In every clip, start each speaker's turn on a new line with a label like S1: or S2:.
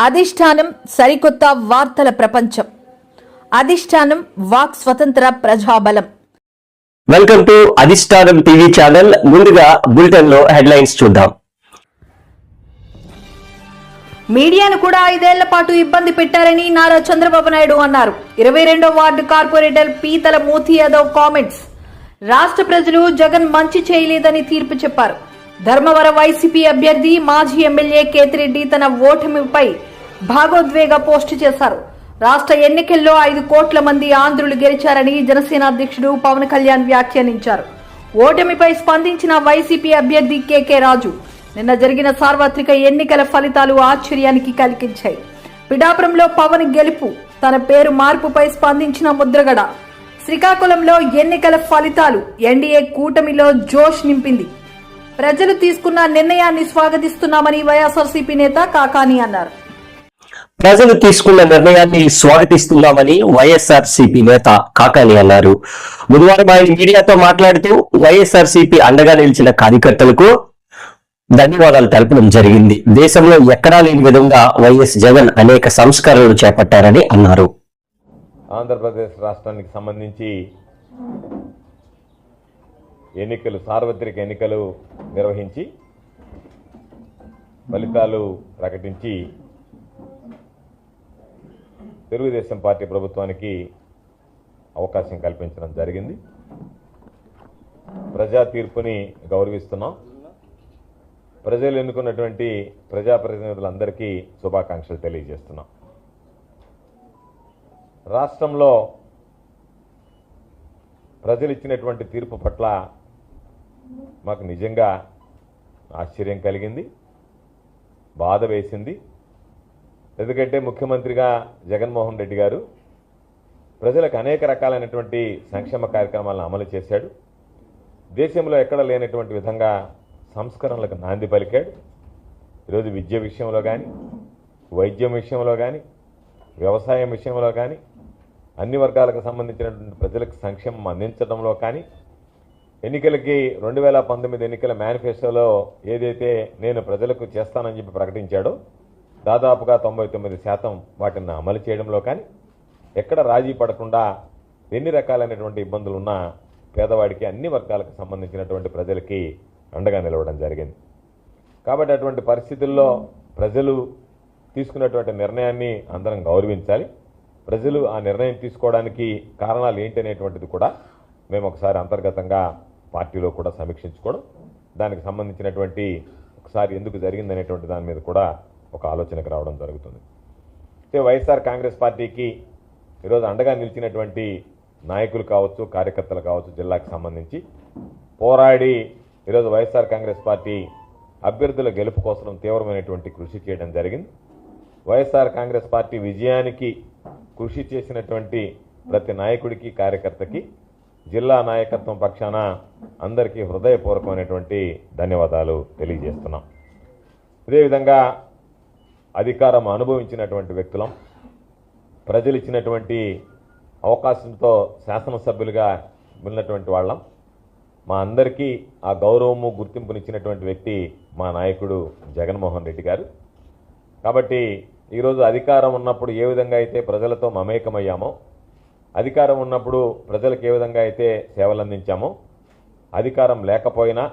S1: అధిష్టానం సరికొత్త వార్తల ప్రపంచం. అధిష్టానం వాక్ స్వతంత్ర ప్రజాబలం.
S2: వెల్కమ్ టు అధిష్టానం టీవీ ఛానల్. ముందుగా బులెటిన్ లో హెడ్లైన్స్ చూద్దాం.
S1: మీడియాను కూడా 5 ఏళ్ల పాటు ఇబ్బంది పెట్టారని నారా చంద్రబాబు నాయుడు అన్నారు. 22వ వార్డు కార్పొరేటర్ పీతల మోతీ యాదవ్ కామెంట్స్. రాష్ట్ర ప్రజలు జగన్ మంచి చేయలేదని తీర్పు చెప్పారు. ధర్మవరం వైసీపీ అభ్యర్థి మాజీ ఎమ్మెల్యే కేతిరెడ్డి తన ఓటమిపై భాగోద్వేగ పోస్టు చేశారు. రాష్ట్ర ఎన్నికల్లో 5 కోట్ల మంది ఆంధ్రులు గెలిచారని జనసేన అధ్యక్షుడు పవన్ కళ్యాణ్ వ్యాఖ్యానించారు. ఓటమిపై స్పందించిన వైసీపీ అభ్యర్థి కేకే రాజు, నిన్న జరిగిన సార్వత్రిక ఎన్నికల ఫలితాలు ఆశ్చర్యానికి కలిగించాయి. పిఠాపురంలో పవన్ గెలుపు, తన పేరు మార్పుపై స్పందించిన ముద్రగడ. శ్రీకాకుళంలో ఎన్నికల ఫలితాలు ఎన్డీఏ కూటమిలో జోష్ నింపింది. ప్రజలు తీసుకున్న నిర్ణయాన్ని స్వాగతిస్తున్నామని వైఎస్ఆర్సీపీ నేత కాకాని అన్నారు.
S2: ప్రజలు తీసుకున్న నిర్ణయాన్ని స్వాగతిస్తున్నామని వైఎస్ఆర్సీపీ నేత కాకాని అన్నారు. బుధవారం ఆయన మీడియాతో మాట్లాడుతూ వైఎస్ఆర్సీపీ అండగా నిలిచిన కార్యకర్తలకు ధన్యవాదాలు తెలపడం జరిగింది. దేశంలో ఎక్కడా లేని విధంగా వైఎస్ జగన్ అనేక సంస్కరణలు చేపట్టారని అన్నారు.
S3: ఆంధ్రప్రదేశ్ రాష్ట్రానికి సంబంధించి సార్వత్రిక ఎన్నికలు నిర్వహించి ఫలితాలు ప్రకటించి తెలుగుదేశం పార్టీ ప్రభుత్వానికి అవకాశం కల్పించడం జరిగింది. ప్రజా తీర్పుని గౌరవిస్తున్నాం. ప్రజలు ఎన్నుకున్నటువంటి ప్రజాప్రతినిధులందరికీ శుభాకాంక్షలు తెలియజేస్తున్నాం. రాష్ట్రంలో ప్రజలు ఇచ్చినటువంటి తీర్పు పట్ల మాకు నిజంగా ఆశ్చర్యం కలిగింది, బాధ వేసింది. ఎందుకంటే ముఖ్యమంత్రిగా జగన్మోహన్ రెడ్డి గారు ప్రజలకు అనేక రకాలైనటువంటి సంక్షేమ కార్యక్రమాలను అమలు చేశాడు. దేశంలో ఎక్కడ లేనటువంటి విధంగా సంస్కరణలకు నాంది పలికాడు. ఈరోజు విద్య విషయంలో కానీ, వైద్యం విషయంలో కానీ, వ్యవసాయం విషయంలో కానీ, అన్ని వర్గాలకు సంబంధించినటువంటి ప్రజలకు సంక్షేమం అందించడంలో కానీ, ఎన్నికలకి 2019 ఎన్నికల మేనిఫెస్టోలో ఏదైతే నేను ప్రజలకు చేస్తానని చెప్పి ప్రకటించాడో దాదాపుగా 99% వాటిని అమలు చేయడంలో కానీ, ఎక్కడ రాజీ పడకుండా ఎన్ని రకాలైనటువంటి ఇబ్బందులు ఉన్నా పేదవాడికి అన్ని వర్గాలకు సంబంధించినటువంటి ప్రజలకి అండగా నిలవడం జరిగింది. కాబట్టి అటువంటి పరిస్థితుల్లో ప్రజలు తీసుకున్నటువంటి నిర్ణయాన్ని అందరం గౌరవించాలి. ప్రజలు ఆ నిర్ణయం తీసుకోవడానికి కారణాలు ఏంటనేటువంటిది కూడా మేము ఒకసారి అంతర్గతంగా పార్టీలో కూడా సమీక్షించుకోవడం, దానికి సంబంధించినటువంటి ఒకసారి ఎందుకు జరిగిందనేటువంటి దాని మీద కూడా ఒక ఆలోచనకు రావడం జరుగుతుంది. అయితే వైఎస్ఆర్ కాంగ్రెస్ పార్టీకి ఈరోజు అండగా నిలిచినటువంటి నాయకులు కావచ్చు, కార్యకర్తలు కావచ్చు, జిల్లాకు సంబంధించి పోరాడి ఈరోజు వైఎస్ఆర్ కాంగ్రెస్ పార్టీ అభ్యర్థుల గెలుపు కోసం తీవ్రమైనటువంటి కృషి చేయడం జరిగింది. వైఎస్ఆర్ కాంగ్రెస్ పార్టీ విజయానికి కృషి చేసినటువంటి ప్రతి నాయకుడికి, కార్యకర్తకి జిల్లా నాయకత్వం పక్షాన అందరికీ హృదయపూర్వకమైనటువంటి ధన్యవాదాలు తెలియజేస్తున్నాం. అదేవిధంగా అధికారం అనుభవించినటువంటి వ్యక్తులం, ప్రజలు ఇచ్చినటువంటి అవకాశంతో శాసనసభ్యులుగా ఉన్నటువంటి వాళ్ళం, మా అందరికీ ఆ గౌరవము గుర్తింపునిచ్చినటువంటి వ్యక్తి మా నాయకుడు జగన్మోహన్ రెడ్డి గారు. కాబట్టి ఈరోజు అధికారం ఉన్నప్పుడు ఏ విధంగా అయితే ప్రజలతో మమేకమయ్యామో, అధికారం ఉన్నప్పుడు ప్రజలకు ఏ విధంగా అయితే సేవలు అందించామో, అధికారం లేకపోయినా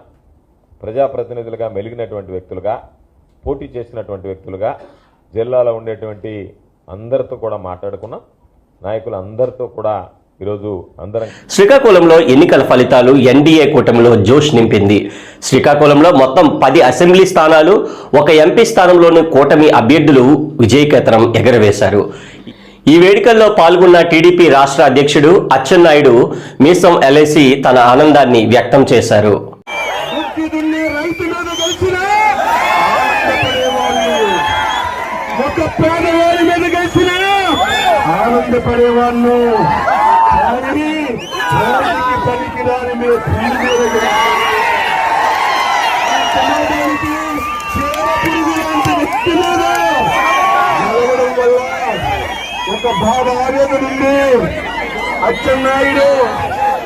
S3: ప్రజాప్రతినిధులుగా మెలిగినటువంటి వ్యక్తులుగా, పోటీ చేసినటువంటి వ్యక్తులుగా జిల్లాలో ఉండేటువంటి అందరితో కూడా మాట్లాడుకున్నాం. నాయకులు అందరితో కూడా ఈరోజు అందరం.
S2: శ్రీకాకుళంలో ఎన్నికల ఫలితాలు ఎన్డీఏ కూటమిలో జోష్ నింపింది. శ్రీకాకుళంలో మొత్తం 10 అసెంబ్లీ స్థానాలు, 1 ఎంపీ స్థానంలోని కూటమి అభ్యర్థులు విజయకేతనం ఎగరవేశారు. ఈ వేడుకల్లో పాల్గొన్న టీడీపీ రాష్ట్ర అధ్యక్షుడు అచ్చెన్నాయుడు మీసం ఎల్ఐసి తన ఆనందాన్ని వ్యక్తం చేశారు.
S4: ఒక బాధ ఆవేదనుంది. అచ్చెన్నాయుడు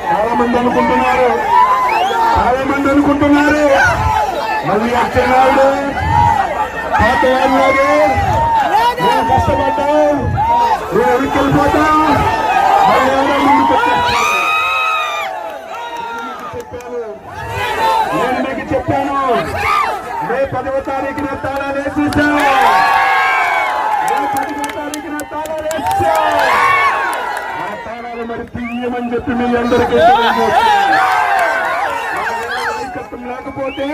S4: చాలా మంది అనుకుంటున్నారు మళ్ళీ అచ్చెన్నాయుడు పాత వాళ్ళలాగే కష్టపడ్డావు, నువ్వు వెనక్కెళ్ళిపోతావు, మరి ఎవరో ముందుకు వచ్చేస్తారు. నేను మీకు చెప్పాను, మే 10వ తారీఖున తాళాలు వేసేసా, మే 10వ తారీఖున తాళాలు వేసా. ఆ తాళాలు మరి తీయమని చెప్పి మీ అందరికీ నాయకత్వం లేకపోతే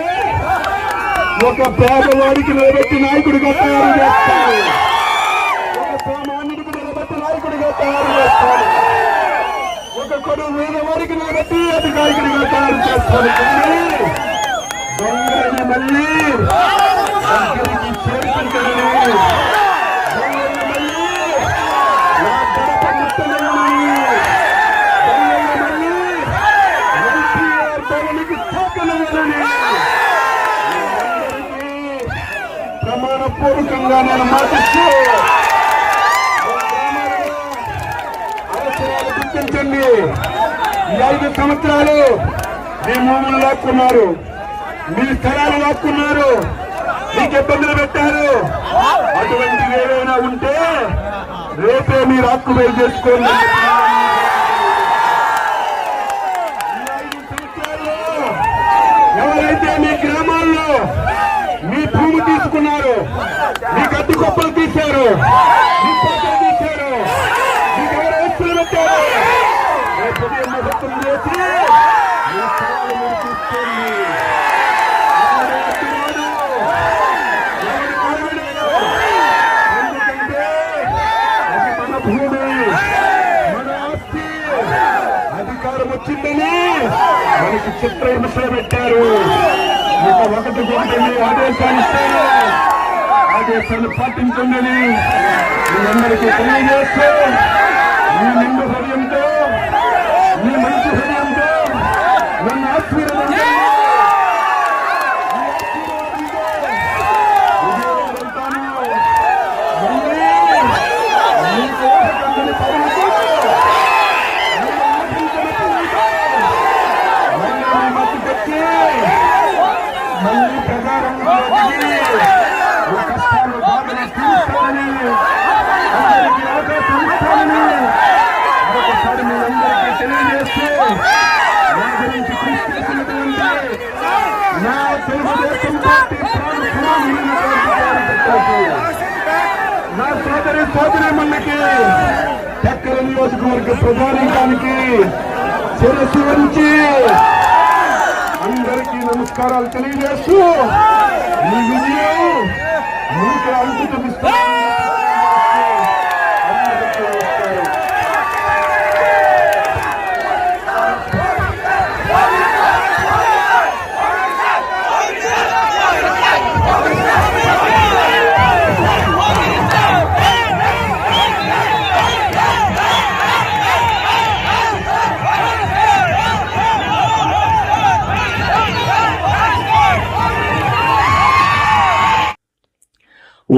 S4: ఒక పేదవాడికి నిలబెట్టి నాయకుడిగా తయారు చేస్తారు, ఒక సామాన్యుడికి నిలబెట్టి నాయకుడిగా తయారు చేస్తారు, ఒక కొడు వేదవాడికి నిలబెట్టి అధికారికుడిగా తయారు చేస్తారు. కానీ దొంగని మళ్ళీ దగ్గరికి చేరుకుంటారని, దొంగని మళ్ళీ నా గడప ముట్టలేనని, దొంగని మళ్ళీ ఎన్టీఆర్ భవనికి తాకలేనని ప్రమాణపూర్వకంగా నేను మాటిస్తూ అవసరాలు గుర్తించండి. ఈ 5 సంవత్సరాలు మీ భూములు లాక్కున్నారు, మీ స్థలాలు లాక్కున్నారు, మీకు ఇబ్బందులు పెట్టారు. అటువంటివి ఏవైనా ఉంటే రేపే మీరు ఆక్యుపై చేసుకోండి. ఈ 5 సంవత్సరాల్లో ఎవరైతే మీ గ్రామాల్లో మీ భూమి తీసుకున్నారు, మీ గడ్డి కొప్పలు తీశారు, మీ పోతలు తీశారు, మీకు ఎవరు వస్తువులు పెట్టారు, రేపు ఉదయం మొత్తం చేసి మీ స్థలాలు మీరు తీసుకోండి. ఎవరు అడ్డురాడు, ఎవరు అడగలేరు. ఎందుకంటే అది మన భూమి, మన ఆస్తి. అధికారం వచ్చిందని మనకి చిత్రహింసలు పెట్టారు. ఇక ఒకటి ఆదేశాలు ఇస్తాను, ఆదేశాలు పాటించండి మీ అందరికీ తెలియజేస్తూ, మీ నిండు హృదయంతో, మీ మంచి హృదయంతో నన్ను ఆశీర్వదించండి. మళ్ళీ ప్రజారంగంలోకి కష్టాలు బాధలు తీరుస్తానని, అందరికీ అవకాశం ఇస్తానని మరొకసారి మీ అందరికీ తెలియజేస్తూ, నా గురించి కృషి చేసినటువంటి నా తెలుగుదేశం పార్టీ నా సోదరిమణులకి, చక్కెర నియోజకవర్గ ప్రజానీకానికి శిరస్సు వంచి అందరికీ నమస్కారాలు తెలియజేస్తూ, ఈ విజయం మీకు అంకితం ఇస్తాను.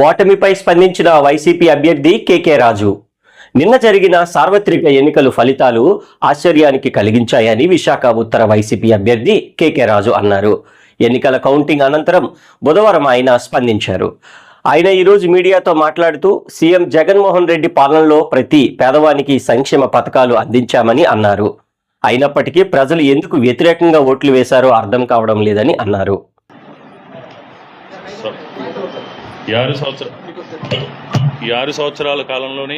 S2: ఓటమిపై స్పందించిన వైసీపీ అభ్యర్థి కేకే రాజు, నిన్న జరిగిన సార్వత్రిక ఎన్నికల ఫలితాలు ఆశ్చర్యానికి కలిగించాయని విశాఖ ఉత్తర వైసీపీ అభ్యర్థి కేకే రాజు అన్నారు. ఎన్నికల కౌంటింగ్ అనంతరం బుధవారం ఆయన స్పందించారు. ఆయన ఈరోజు మీడియాతో మాట్లాడుతూ సీఎం జగన్మోహన్ రెడ్డి పాలనలో ప్రతి పేదవానికి సంక్షేమ పథకాలు అందించామని అన్నారు. అయినప్పటికీ ప్రజలు ఎందుకు వ్యతిరేకంగా ఓట్లు వేశారో అర్థం కావడం లేదని అన్నారు.
S5: ఈ 6 సంవత్సరాల కాలంలోనే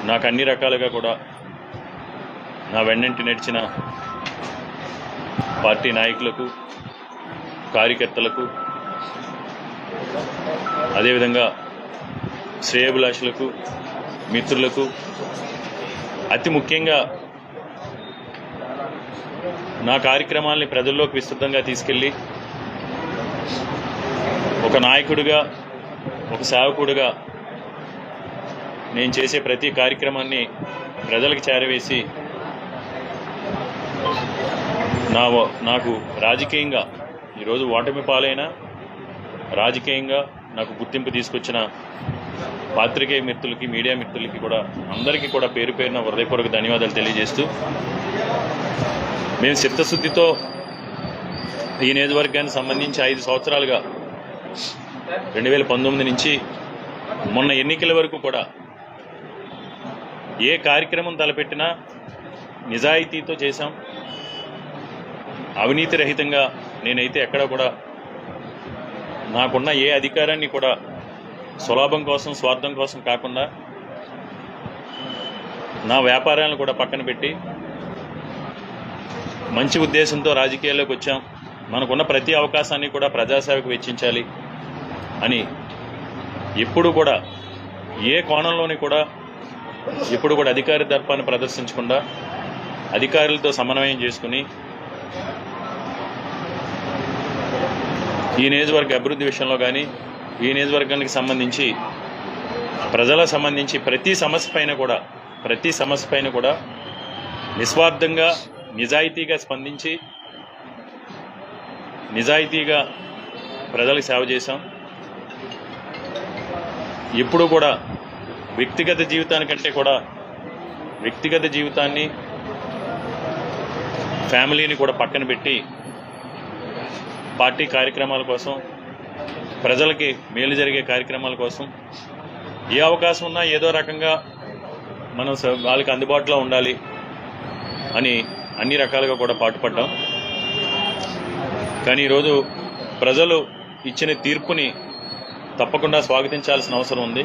S5: నాకు అన్ని రకాలుగా కూడా నా వెన్నంటి నడిచిన పార్టీ నాయకులకు, కార్యకర్తలకు, అదేవిధంగా శ్రేయోభిలాషులకు, మిత్రులకు, అతి ముఖ్యంగా నా కార్యక్రమాల్ని ప్రజల్లోకి విస్తృతంగా తీసుకెళ్ళి ఒక నాయకుడిగా, ఒక సేవకుడిగా నేను చేసే ప్రతి కార్యక్రమాన్ని ప్రజలకు చేరవేసి నాకు రాజకీయంగా ఈరోజు ఓటమి పాలైన రాజకీయంగా నాకు గుర్తింపు తీసుకొచ్చిన పాత్రికేయ మిత్రులకి, మీడియా మిత్రులకి కూడా అందరికీ కూడా పేరు పేరున హృదయపూర్వక ధన్యవాదాలు తెలియజేస్తూ, మేము చిత్తశుద్ధితో ఈ నియోజకవర్గానికి సంబంధించి 5 సంవత్సరాలుగా 2019 నుంచి మొన్న ఎన్నికల వరకు కూడా ఏ కార్యక్రమం తలపెట్టినా నిజాయితీతో చేశాం. అవినీతి రహితంగా నేనైతే ఎక్కడ కూడా నాకున్న ఏ అధికారాన్ని కూడా సులాభం కోసం స్వార్థం కోసం కాకుండా నా వ్యాపారాలను కూడా పక్కన పెట్టి మంచి ఉద్దేశంతో రాజకీయాల్లోకి వచ్చాం. మనకున్న ప్రతి అవకాశాన్ని కూడా ప్రజాసేవకు వెచ్చించాలి అని ఎప్పుడు కూడా ఏ కోణంలోని కూడా ఎప్పుడు కూడా అధికార దర్పాన్ని ప్రదర్శించకుండా అధికారులతో సమన్వయం చేసుకుని ఈ నియోజకవర్గ అభివృద్ధి విషయంలో కానీ ఈ నియోజకవర్గానికి సంబంధించి ప్రజలకు సంబంధించి ప్రతి సమస్య పైన కూడా నిస్వార్థంగా నిజాయితీగా స్పందించి నిజాయితీగా ప్రజలకు సేవ చేశాం. ఎప్పుడు కూడా వ్యక్తిగత జీవితానికంటే కూడా వ్యక్తిగత జీవితాన్ని ఫ్యామిలీని కూడా పక్కన పెట్టి పార్టీ కార్యక్రమాల కోసం ప్రజలకి మేలు జరిగే కార్యక్రమాల కోసం ఏ అవకాశం ఉన్నా ఏదో రకంగా మనం వాళ్ళకి అందుబాటులో ఉండాలి అని అన్ని రకాలుగా కూడా పాటుపడ్డాం. కానీ ఈరోజు ప్రజలు ఇచ్చిన తీర్పుని తప్పకుండా స్వాగతించాల్సిన అవసరం ఉంది.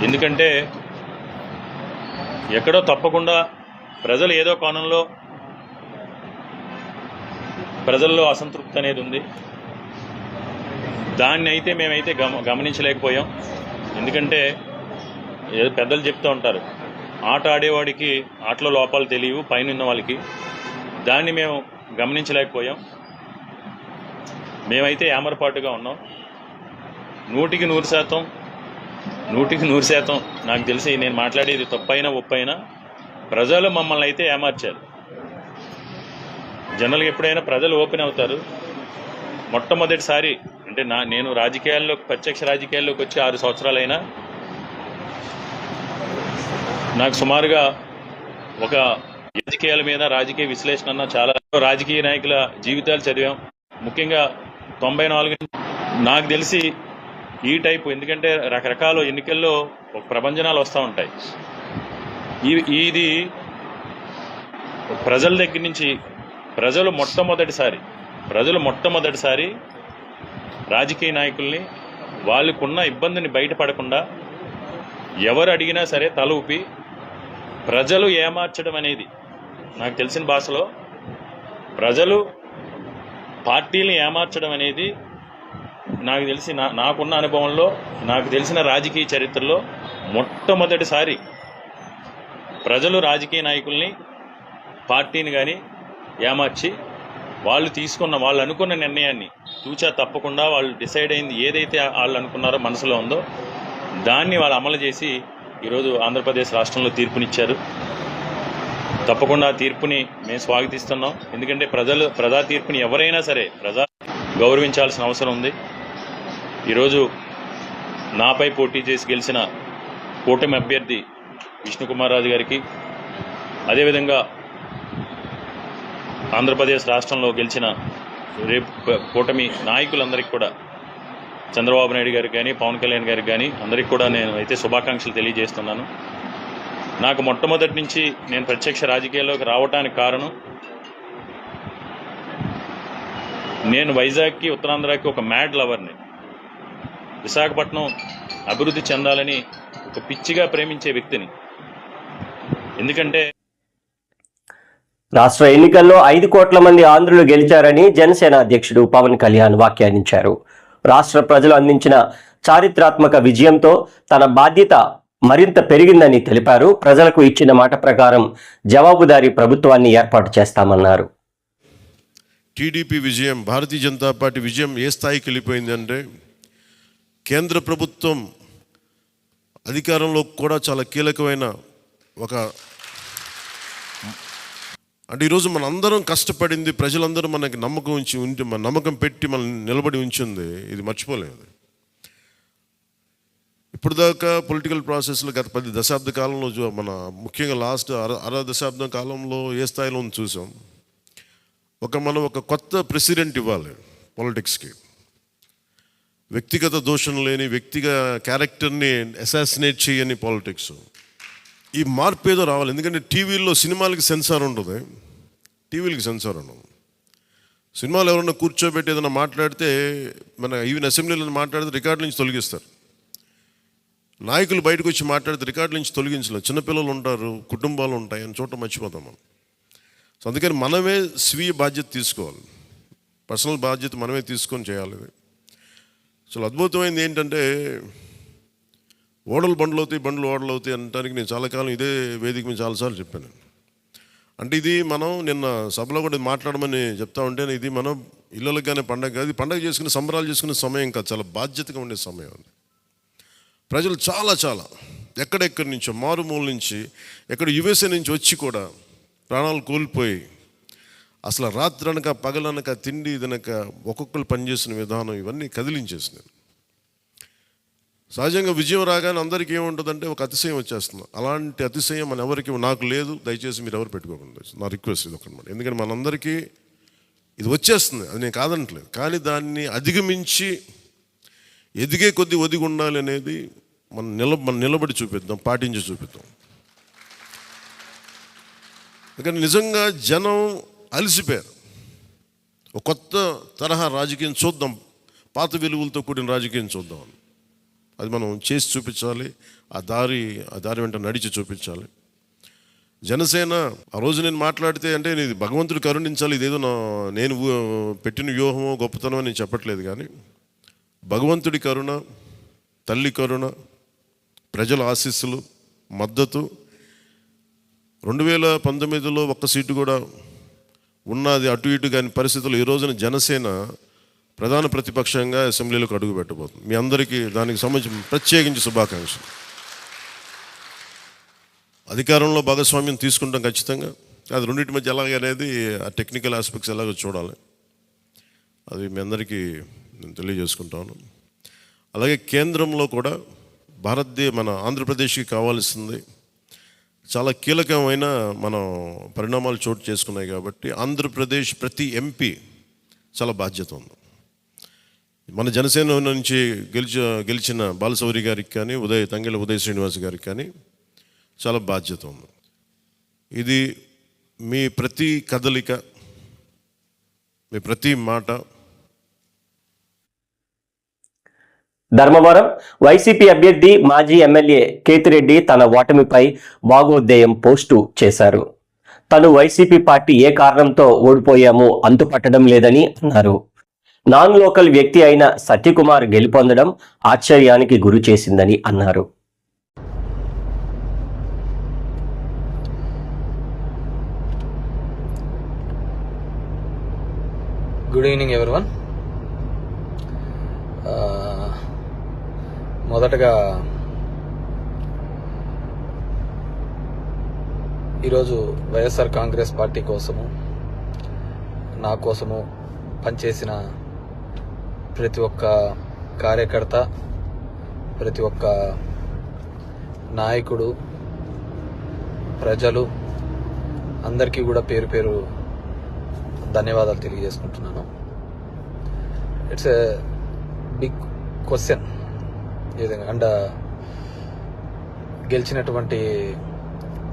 S5: ఎందుకంటే ఎక్కడో తప్పకుండా ప్రజలు ఏదో కోణంలో ప్రజల్లో అసంతృప్తి అనేది ఉంది. దాన్ని అయితే మేమైతే గమనించలేకపోయాం. ఎందుకంటే ఏదో పెద్దలు చెప్తూ ఉంటారు, ఆట ఆడేవాడికి ఆటలో లోపాలు తెలియవు, పైన వాళ్ళకి. దాన్ని మేము గమనించలేకపోయాం. మేమైతే ఏమరపాటుగా ఉన్నాం. 100% నాకు తెలిసి నేను మాట్లాడేది తప్పైనా ఒప్పైనా ప్రజలు మమ్మల్ని అయితే ఏమార్చారు. జనరల్గా ఎప్పుడైనా ప్రజలు ఓపెన్ అవుతారు. మొట్టమొదటిసారి అంటే నేను ప్రత్యక్ష రాజకీయాల్లోకి వచ్చి 6 సంవత్సరాలైనా నాకు సుమారుగా ఒక రాజకీయాల మీద రాజకీయ విశ్లేషణ అన్న చాలా రాజకీయ నాయకుల జీవితాలు చదివాం. ముఖ్యంగా 94 నాకు తెలిసి ఈ టైపు, ఎందుకంటే రకరకాల ఎన్నికల్లో ఒక ప్రభంజనాలు వస్తూ ఉంటాయి. ఇది ప్రజల దగ్గర నుంచి ప్రజలు మొట్టమొదటిసారి రాజకీయ నాయకుల్ని వాళ్ళకున్న ఇబ్బందిని బయటపడకుండా ఎవరు అడిగినా సరే తల ఊపి ప్రజలు ఏమార్చడం అనేది, నాకు తెలిసిన భాషలో ప్రజలు పార్టీని ఏమార్చడం అనేది నాకు తెలిసి నాకున్న అనుభవంలో నాకు తెలిసిన రాజకీయ చరిత్రలో మొట్టమొదటిసారి ప్రజలు రాజకీయ నాయకుల్ని పార్టీని కానీ ఏమార్చి వాళ్ళు అనుకున్న నిర్ణయాన్ని తూచా తప్పకుండా వాళ్ళు డిసైడ్ అయింది ఏదైతే వాళ్ళు అనుకున్నారో మనసులో ఉందో దాన్ని వాళ్ళు అమలు చేసి ఈరోజు ఆంధ్రప్రదేశ్ రాష్ట్రంలో తీర్పునిచ్చారు. తప్పకుండా ఆ తీర్పుని మేము స్వాగతిస్తున్నాం. ఎందుకంటే ప్రజా తీర్పుని ఎవరైనా సరే గౌరవించాల్సిన అవసరం ఉంది. ఈరోజు నాపై పోటీ చేసి గెలిచిన కూటమి అభ్యర్థి విష్ణుకుమార్ రాజు గారికి, అదేవిధంగా ఆంధ్రప్రదేశ్ రాష్ట్రంలో గెలిచిన కూటమి నాయకులందరికీ కూడా చంద్రబాబు నాయుడు గారికి కానీ పవన్ కళ్యాణ్ గారికి కానీ అందరికీ కూడా నేను అయితే శుభాకాంక్షలు తెలియజేస్తున్నాను. నాకు మొట్టమొదటి నుంచి నేను ప్రత్యక్ష రాజకీయాల్లోకి రావడానికి కారణం నేను వైజాగ్కి ఉత్తరాంధ్రకి ఒక మ్యాడ్ లవర్ని. విశాఖపట్నం అభివృద్ధి చెందాలని ఒక పిచ్చిగా ప్రేమించే వ్యక్తిని. ఎందుకంటే
S2: రాష్ట్ర ఎన్నికల్లో 5 కోట్ల మంది ఆంధ్రులు గెలిచారని జనసేన అధ్యక్షుడు పవన్ కళ్యాణ్ వ్యాఖ్యానించారు. రాష్ట్ర ప్రజలు అందించిన చారిత్రాత్మక విజయంతో తన బాధ్యత మరింత పెరిగిందని తెలిపారు. ప్రజలకు ఇచ్చిన మాట ప్రకారం జవాబుదారీ ప్రభుత్వాన్ని ఏర్పాటు చేస్తామన్నారు.
S6: టీడీపీ విజయం, భారతీయ జనతా పార్టీ విజయం ఏ స్థాయికి వెళ్ళిపోయిందంటే కేంద్ర ప్రభుత్వం అధికారంలో కూడా చాలా కీలకమైన అంటే ఈరోజు మనందరం కష్టపడింది, ప్రజలందరూ మనకి నమ్మకం పెట్టి మనం నిలబడి ఉంచింది, ఇది మర్చిపోలేదు. ఇప్పుడు దాకా పొలిటికల్ ప్రాసెస్లో గత 10 దశాబ్ద కాలంలో ముఖ్యంగా లాస్ట్ అర దశాబ్దం కాలంలో ఏ స్థాయిలో చూసాం. మనం ఒక కొత్త ప్రెసిడెంట్ ఇవ్వాలి పాలిటిక్స్కి. వ్యక్తిగత దోషం లేని క్యారెక్టర్ని అసాసినేట్ చేయని పాలిటిక్స్. ఈ మార్పు ఏదో రావాలి. ఎందుకంటే టీవీల్లో సినిమాలకి సెన్సార్ ఉంటుంది, టీవీలకి సెన్సార్ ఉండదు. సినిమాలు ఎవరన్నా కూర్చోబెట్టి ఏదైనా మాట్లాడితే, మన ఈవెన్ అసెంబ్లీలో మాట్లాడితే రికార్డు నుంచి తొలగిస్తారు. నాయకులు బయటకు వచ్చి మాట్లాడితే రికార్డు నుంచి తొలగించలేదు. చిన్నపిల్లలు ఉంటారు, కుటుంబాలు ఉంటాయి అని చోట మర్చిపోతాం మనం. సో అందుకని మనమే స్వీయ బాధ్యత తీసుకోవాలి, పర్సనల్ బాధ్యత మనమే తీసుకొని చేయాలి. చాలా అద్భుతమైనది ఏంటంటే, ఓడలు బండ్లు అవుతాయి అనడానికి నేను చాలా కాలం ఇదే వేదిక మీద చాలాసార్లు చెప్పాను. అంటే ఇది మనం నిన్న సభలో కూడా మాట్లాడమని చెప్తా ఉంటే, ఇది మనం ఇళ్ళకి కానీ పండగ కాదు, పండగ చేసుకునే సంబరాలు చేసుకునే సమయం కాదు, చాలా బాధ్యతగా ఉండే సమయం. ప్రజలు చాలా ఎక్కడెక్కడి నుంచో మారుమూల నుంచి, ఎక్కడ యుఎస్ఏ నుంచి వచ్చి కూడా ప్రాణాలు కోల్పోయి, అసలు రాత్రనక పగలనక తిండి తినక ఒక్కొక్కరు పనిచేసిన విధానం ఇవన్నీ కదిలించేసినాయి. సహజంగా విజయం రాగానే అందరికీ ఏముంటుందంటే ఒక అతిశయం వచ్చేస్తుంది. అలాంటి అతిశయం మన ఎవరికి నాకు లేదు, దయచేసి మీరు ఎవరు పెట్టుకోకుండా, నా రిక్వెస్ట్ ఇది ఒకనమాట. ఎందుకంటే మనందరికీ ఇది వచ్చేస్తుంది, అది నేను కాదనట్లేదు. కానీ దాన్ని అధిగమించి ఎదిగే కొద్దీ ఒదిగి ఉండాలి అనేది మనం నిలబడి చూపిద్దాం, పాటించి చూపిద్దాం. ఎందుకంటే నిజంగా జనం అలసిపోయారు. ఒక కొత్త తరహా రాజకీయం చూద్దాం, పాత విలువలతో కూడిన రాజకీయం చూద్దాం. అది మనం చేసి చూపించాలి, ఆ దారి వెంట నడిచి చూపించాలి. జనసేన ఆ రోజు నేను మాట్లాడితే, అంటే ఇది భగవంతుడు కరుణించాలి, ఇదేదో నేను పెట్టిన వ్యూహమో గొప్పతనమో నేను చెప్పట్లేదు. కానీ భగవంతుడి కరుణ, తల్లి కరుణ, ప్రజల ఆశీస్సులు, మద్దతు 2019లో ఒక్క సీటు కూడా ఉన్నది అటు ఇటు కాని పరిస్థితుల్లో ఈ రోజున జనసేన ప్రధాన ప్రతిపక్షంగా అసెంబ్లీలోకి అడుగు పెట్టబోతుంది. మీ అందరికీ దానికి సంబంధించి ప్రత్యేకించి శుభాకాంక్షలు. అధికారంలో భాగస్వామ్యం తీసుకుంటాం ఖచ్చితంగా. అది రెండింటి మధ్య ఎలాగ అనేది ఆ టెక్నికల్ ఆస్పెక్ట్స్ ఎలాగో చూడాలి. అది మీ అందరికీ నేను తెలియజేసుకుంటాను. అలాగే కేంద్రంలో కూడా మన ఆంధ్రప్రదేశ్కి కావాల్సింది చాలా కీలకమైన పరిణామాలు చోటు చేసుకున్నాయి. కాబట్టి ఆంధ్రప్రదేశ్ ప్రతి ఎంపీ చాలా బాధ్యత ఉంది. మన జనసేన నుంచి గెలిచిన బాలశౌరి గారికి కానీ, తంగెళ్ళ ఉదయ్ శ్రీనివాస్ గారికి కానీ చాలా బాధ్యత ఉంది. ఇది మీ ప్రతి కదలిక, మీ ప్రతి మాట.
S2: ధర్మవరం వైసీపీ అభ్యర్థి మాజీ ఎమ్మెల్యే కేతిరెడ్డి తన ఓటమిపై భాగోద్వేయం పోస్టు చేశారు. తను వైసీపీ పార్టీ ఏ కారణంతో ఓడిపోయామో అంతుపట్టడం లేదని అన్నారు. నాన్ లోకల్ వ్యక్తి అయిన సత్యకుమార్ గెలుపొందడం ఆశ్చర్యానికి గురి చేసిందని అన్నారు.
S7: Good evening everyone. మొదటగా ఈరోజు వైఎస్ఆర్ కాంగ్రెస్ పార్టీ కోసము, నా కోసము పనిచేసిన ప్రతి ఒక్క కార్యకర్త, ప్రతి ఒక్క నాయకుడు, ప్రజలు అందరికీ కూడా పేరు పేరు ధన్యవాదాలు తెలియజేసుకుంటున్నాను. It's a big question. And గెలిచినటువంటి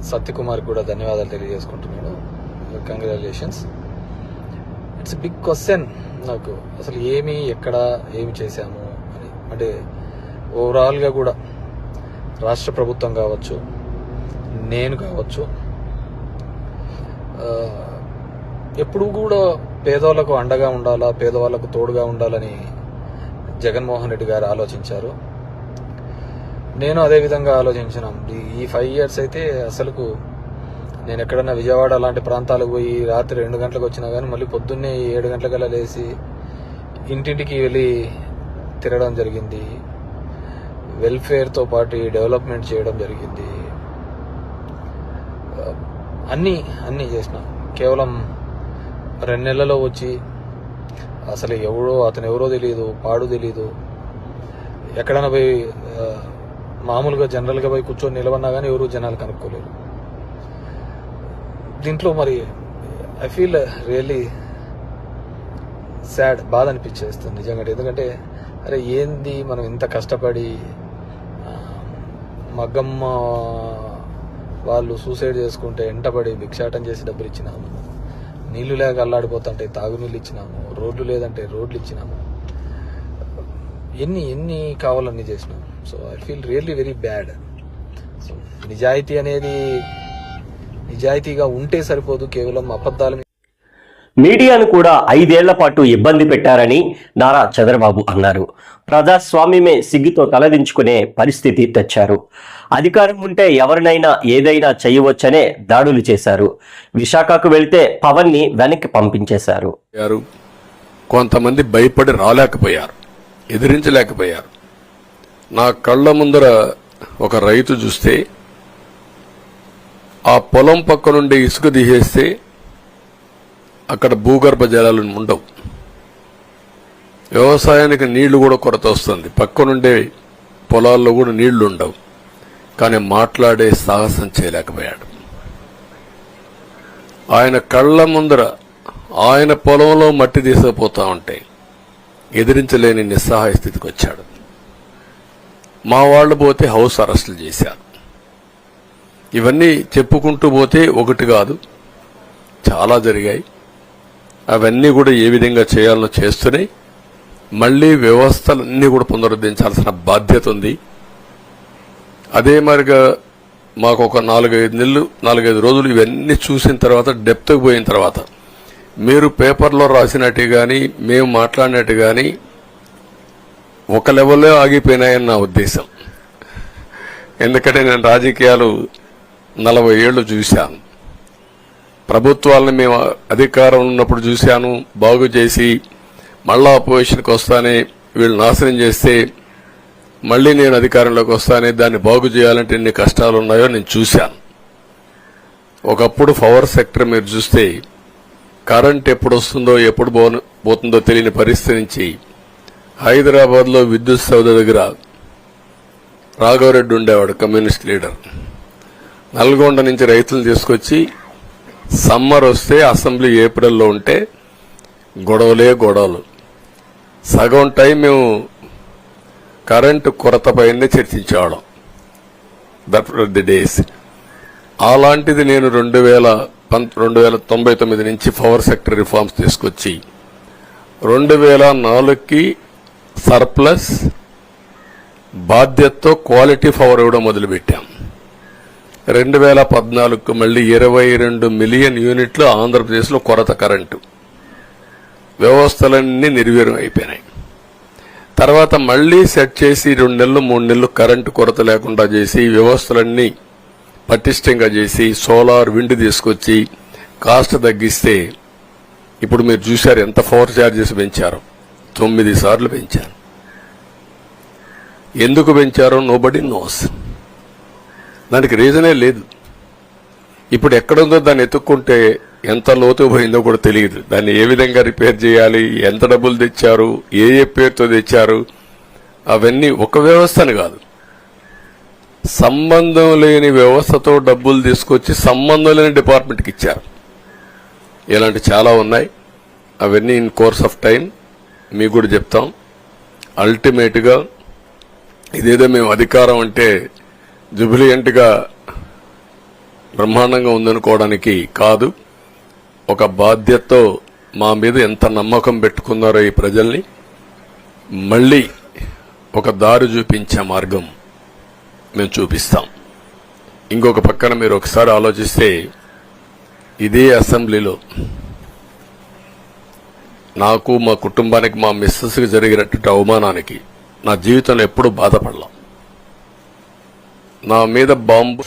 S7: సత్యకుమార్ కూడా ధన్యవాదాలు తెలియజేసుకుంటున్నాను. కంగ్రాచులేషన్స్. ఇట్స్ బిగ్ క్వశ్చన్ నాకు, అసలు ఎక్కడ ఏమి చేశాము అని. అంటే ఓవరాల్గా కూడా రాష్ట్ర ప్రభుత్వం కావచ్చు, నేను కావచ్చు, ఎప్పుడు కూడా పేదవాళ్ళకు అండగా ఉండాలా, పేదవాళ్ళకు తోడుగా ఉండాలని జగన్మోహన్ రెడ్డి గారు ఆలోచించారు. నేను అదే విధంగా ఆలోచించిన ఈ 5 years అయితే అసలుకు నేను ఎక్కడన్నా విజయవాడ లాంటి ప్రాంతాలకు పోయి రాత్రి 2 గంటలకు వచ్చినా కానీ మళ్ళీ పొద్దున్నే 7 గంటలకల్లా లేచి ఇంటింటికి వెళ్ళి తిరగడం జరిగింది. వెల్ఫేర్తో పాటు డెవలప్మెంట్ చేయడం జరిగింది. అన్నీ చేసిన. కేవలం 2 నెలల్లో వచ్చి అసలు అతను ఎవరో తెలియదు, పాడు తెలియదు. ఎక్కడైనా పోయి మామూలుగా జనరల్గా పోయి కూర్చొని నిలబడినా కానీ ఎవరు జనాలు కనుక్కోలేరు. దీంట్లో మరి ఐ ఫీల్ రియల్లీ సాడ్, బాధ అనిపించేస్తుంది నిజంగా. ఎందుకంటే అరే ఏంది మనం ఇంత కష్టపడి మగ్గమ్మ వాళ్ళు సూసైడ్ చేసుకుంటే ఎంటపడి భిక్షాటం చేసి డబ్బులు ఇచ్చినాము, నీళ్లు లేక అల్లాడిపోతుంటే తాగునీళ్ళు ఇచ్చినాము, రోడ్లు లేదంటే రోడ్లు ఇచ్చినాము, ఎన్ని కావాలన్నీ చేసినాము. So I feel really very bad. So నిజాయితీగా ఉంటే సరిపోదు, కేవలం అబద్ధాలు.
S2: మీడియాను కూడా 5 ఏళ్ల పాటు ఇబ్బంది పెట్టారని నారా చంద్రబాబు అన్నారు. ప్రజాస్వామ్యమే సిగ్గుతో తలదించుకునే పరిస్థితి తెచ్చారు. అధికారం ఉంటే ఎవరినైనా ఏదైనా చేయవచ్చనే దాడులు చేశారు. విశాఖకు వెళ్తే పవన్ ని వెనక్కి పంపించేశారు.
S8: కొంతమంది భయపడి రాలేకపోయారు, ఎదిరించలేకపోయారు. నా కళ్ళ ముందర ఒక రైతు చూస్తే ఆ పొలం పక్క నుండి ఇసుక తీసేస్తే అక్కడ భూగర్భ జలాలు ఉండవు, వ్యవసాయానికి నీళ్లు కూడా కొరత వస్తుంది, పక్క నుండే పొలాల్లో కూడా నీళ్లు ఉండవు. కానీ మాట్లాడే సాహసం చేయలేకపోయాడు. ఆయన కళ్ళ ముందర ఆయన పొలంలో మట్టి తీసుకుపోతా ఉంటే ఎదిరించలేని నిస్సహాయ స్థితికి వచ్చాడు. మా వాళ్ళు పోతే హౌస్ అరెస్టులు చేశారు. ఇవన్నీ చెప్పుకుంటూ పోతే ఒకటి కాదు, చాలా జరిగాయి. అవన్నీ కూడా ఏ విధంగా చేయాలో చేస్తూనే మళ్లీ వ్యవస్థలన్నీ కూడా పునరుద్ధరించాల్సిన బాధ్యత ఉంది. అదే మరిగా మాకు ఒక 4-5 రోజులు ఇవన్నీ చూసిన తర్వాత, డెప్త్కి పోయిన తర్వాత, మీరు పేపర్లో రాసినట్టు కానీ మేము మాట్లాడినట్టు కానీ ఒక లెవెల్లో ఆగిపోయినాయని నా ఉద్దేశం. ఎందుకంటే నేను రాజకీయాలు 40 ఏళ్లు చూశాను. ప్రభుత్వాలను మేము అధికారం ఉన్నప్పుడు చూశాను, బాగు చేసి మళ్ళా అపోజిషన్కి వస్తానే వీళ్ళు నాశనం చేస్తే మళ్లీ నేను అధికారంలోకి వస్తానే దాన్ని బాగు చేయాలంటే ఎన్ని కష్టాలు ఉన్నాయో నేను చూశాను. ఒకప్పుడు పవర్ సెక్టర్ మీరు చూస్తే కరెంట్ ఎప్పుడు వస్తుందో ఎప్పుడు పోతుందో తెలియని పరిస్థితి నుంచి హైదరాబాద్లో విద్యుత్ సౌధ దగ్గర రాఘవరెడ్డి ఉండేవాడు, కమ్యూనిస్ట్ లీడర్. నల్గొండ నుంచి రైతులు తీసుకొచ్చి సమ్మర్ వస్తే అసెంబ్లీ ఏప్రిల్లో ఉంటే గొడవలు. సగం టైం మేము కరెంటు కొరతపైనే చర్చించేవాళ్ళం. That were the days. అలాంటిది నేను 1999 నుంచి పవర్ సెక్టర్ రిఫార్మ్స్ తీసుకొచ్చి 2004కి సర్ప్లస్ బాధ్యతతో క్వాలిటీ పవర్ ఇవ్వడం మొదలుపెట్టాం. 2014కు మళ్లీ 22 మిలియన్ యూనిట్లు ఆంధ్రప్రదేశ్లో కొరత కరెంటు. వ్యవస్థలన్నీ నిర్వీర్యం అయిపోయినాయి. తర్వాత మళ్లీ సెట్ చేసి 2 నెలలు 3 నెలలు కరెంటు కొరత లేకుండా చేసి వ్యవస్థలన్నీ పటిష్టంగా చేసి సోలార్ విండ్ తీసుకొచ్చి కాస్ట్ తగ్గిస్తే ఇప్పుడు మీరు చూశారు ఎంత పవర్ ఛార్జెస్ పెంచారు. 9 సార్లు పెంచారు. ఎందుకు పెంచారో నోబడీ నోస్. దానికి రీజనే లేదు. ఇప్పుడు ఎక్కడుందో దాన్ని ఎత్తుక్కుంటే ఎంత లోతు పోయిందో కూడా తెలియదు. దాన్ని ఏ విధంగా రిపేర్ చేయాలి, ఎంత డబ్బులు తెచ్చారు, ఏ పేరుతో తెచ్చారు, అవన్నీ ఒక వ్యవస్థని కాదు, సంబంధం లేని వ్యవస్థతో డబ్బులు తీసుకొచ్చి సంబంధం లేని డిపార్ట్మెంట్కి ఇచ్చారు. ఇలాంటి చాలా ఉన్నాయి. అవన్నీ ఇన్ కోర్స్ ఆఫ్ టైం మీకు కూడా చెప్తాం. అల్టిమేట్గా ఇదేదో మేము అధికారం అంటే జుబిలియంట్గా బ్రహ్మాండంగా ఉందనుకోవడానికి కాదు. ఒక బాధ్యతతో మా మీద ఎంత నమ్మకం పెట్టుకున్నారో ఈ ప్రజల్ని మళ్లీ ఒక దారి చూపించే మార్గం మేము చూపిస్తాం. ఇంకొక పక్కన మీరు ఒకసారి ఆలోచిస్తే ఇదే అసెంబ్లీలో నాకు, మా కుటుంబానికి, మా మిస్సెస్కి జరిగినటువంటి అవమానానికి నా జీవితంలో ఎప్పుడూ బాధపడలా. నా మీద బాంబు